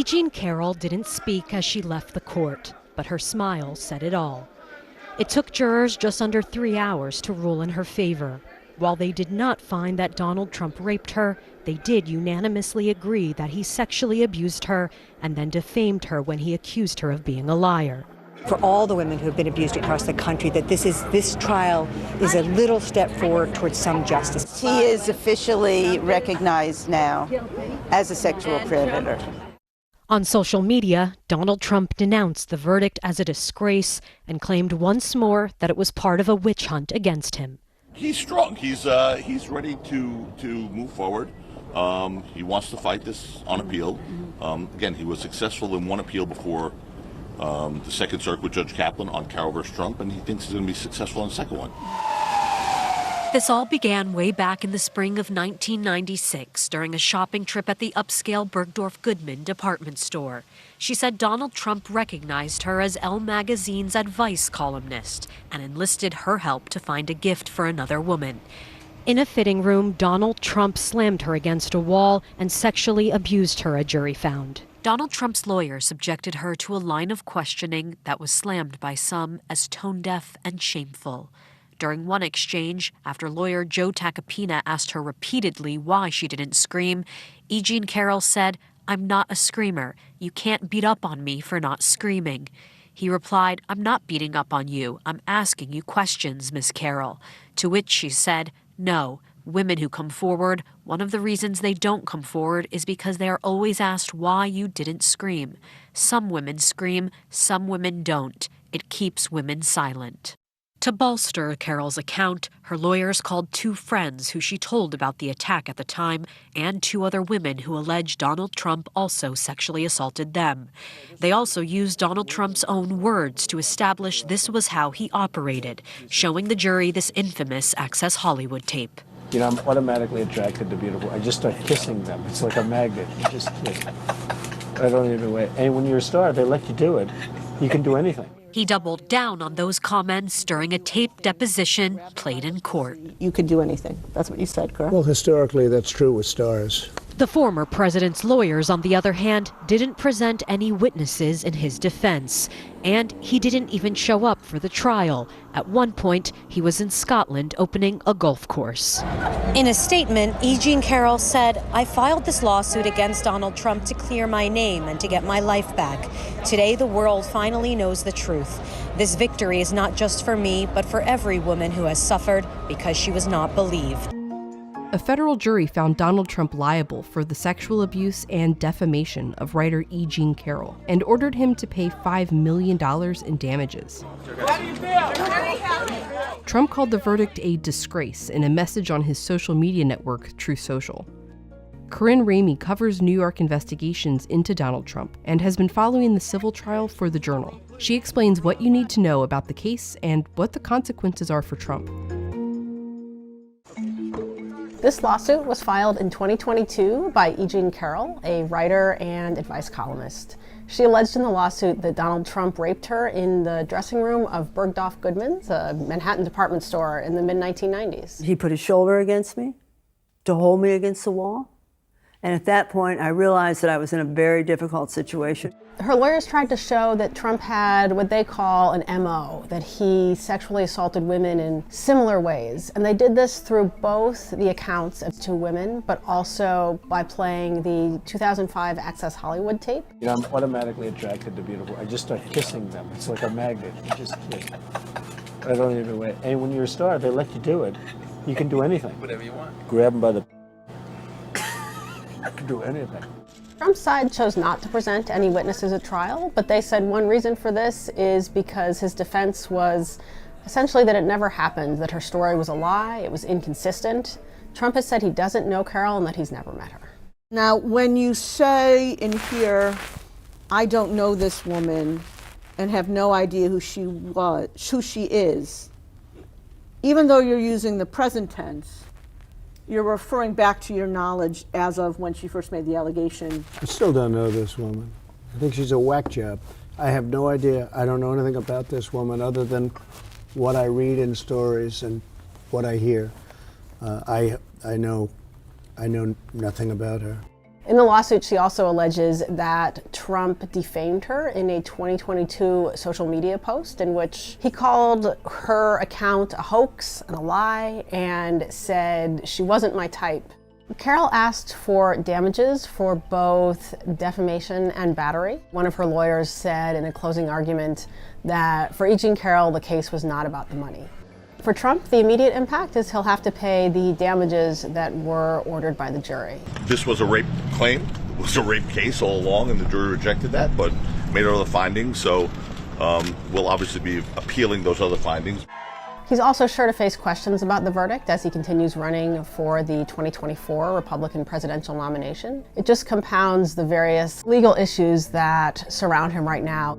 Jean Carroll didn't speak as she left the court, but her smile said it all. It took jurors just under 3 hours to rule in her favor. While they did not find that Donald Trump raped her, they did unanimously agree that he sexually abused her and then defamed her when he accused her of being a liar. For all the women who have been abused across the country, that this trial is a little step forward towards some justice. He is officially recognized now as a sexual predator. On social media, Donald Trump denounced the verdict as a disgrace and claimed once more that it was part of a witch hunt against him. He's strong. He's ready to move forward. He wants to fight this on appeal. Again, he was successful in one appeal before the Second Circuit with Judge Kaplan on Carroll versus Trump, and he thinks he's going to be successful in the second one. This all began way back in the spring of 1996 during a shopping trip at the upscale Bergdorf Goodman department store. She said Donald Trump recognized her as Elle magazine's advice columnist and enlisted her help to find a gift for another woman. In a fitting room, Donald Trump slammed her against a wall and sexually abused her, a jury found. Donald Trump's lawyer subjected her to a line of questioning that was slammed by some as tone-deaf and shameful. During one exchange, after lawyer Joe Tacopina asked her repeatedly why she didn't scream, E Jean Carroll said, "I'm not a screamer. You can't beat up on me for not screaming." He replied, "I'm not beating up on you. I'm asking you questions, Miss Carroll." To which she said, "No. Women who come forward, one of the reasons they don't come forward is because they are always asked why you didn't scream. Some women scream, some women don't. It keeps women silent." To bolster Carroll's account, her lawyers called 2 friends who she told about the attack at the time and 2 other women who alleged Donald Trump also sexually assaulted them. They also used Donald Trump's own words to establish this was how he operated, showing the jury this infamous Access Hollywood tape. You know, I'm automatically attracted to beautiful. I just start kissing them. It's like a magnet. You just, I don't even wait. And when you're a star, they let you do it. You can do anything. He doubled down on those comments during a taped deposition played in court. You could do anything. That's what you said, correct? Well, historically, that's true with stars. The former president's lawyers, on the other hand, didn't present any witnesses in his defense. And he didn't even show up for the trial. At one point, he was in Scotland opening a golf course. In a statement, E Jean Carroll said, "I filed this lawsuit against Donald Trump to clear my name and to get my life back. Today, the world finally knows the truth. This victory is not just for me, but for every woman who has suffered because she was not believed." A federal jury found Donald Trump liable for the sexual abuse and defamation of writer E Jean Carroll and ordered him to pay $5 million in damages. Trump called the verdict a disgrace in a message on his social media network, Truth Social. Corinne Ramey covers New York investigations into Donald Trump and has been following the civil trial for The Journal. She explains what you need to know about the case and what the consequences are for Trump. This lawsuit was filed in 2022 by E Jean Carroll, a writer and advice columnist. She alleged in the lawsuit that Donald Trump raped her in the dressing room of Bergdorf Goodman's, a Manhattan department store in the mid-1990s. He put his shoulder against me to hold me against the wall. And at that point, I realized that I was in a very difficult situation. Her lawyers tried to show that Trump had what they call an MO, that he sexually assaulted women in similar ways. And they did this through both the accounts of 2 women, but also by playing the 2005 Access Hollywood tape. You know, I'm automatically attracted to beautiful. I just start kissing them. It's like a magnet. You just, I don't even wait. And when you're a star, they let you do it. You can do anything. Whatever you want. Grab them by the... I can do anything. Trump's side chose not to present any witnesses at trial, but they said one reason for this is because his defense was essentially that it never happened, that her story was a lie, it was inconsistent. Trump has said he doesn't know Carroll and that he's never met her. Now, when you say in here, I don't know this woman and have no idea who she is, even though you're using the present tense, you're referring back to your knowledge as of when she first made the allegation. I still don't know this woman. I think she's a whack job. I have no idea. I don't know anything about this woman other than what I read in stories and what I hear. I know nothing about her. In the lawsuit, she also alleges that Trump defamed her in a 2022 social media post in which he called her account a hoax and a lie and said she wasn't my type. Carroll asked for damages for both defamation and battery. One of her lawyers said in a closing argument that for E Jean Carroll, the case was not about the money. For Trump, the immediate impact is he'll have to pay the damages that were ordered by the jury. This was a rape claim. It was a rape case all along, and the jury rejected that, but made other findings. So we'll obviously be appealing those other findings. He's also sure to face questions about the verdict as he continues running for the 2024 Republican presidential nomination. It just compounds the various legal issues that surround him right now.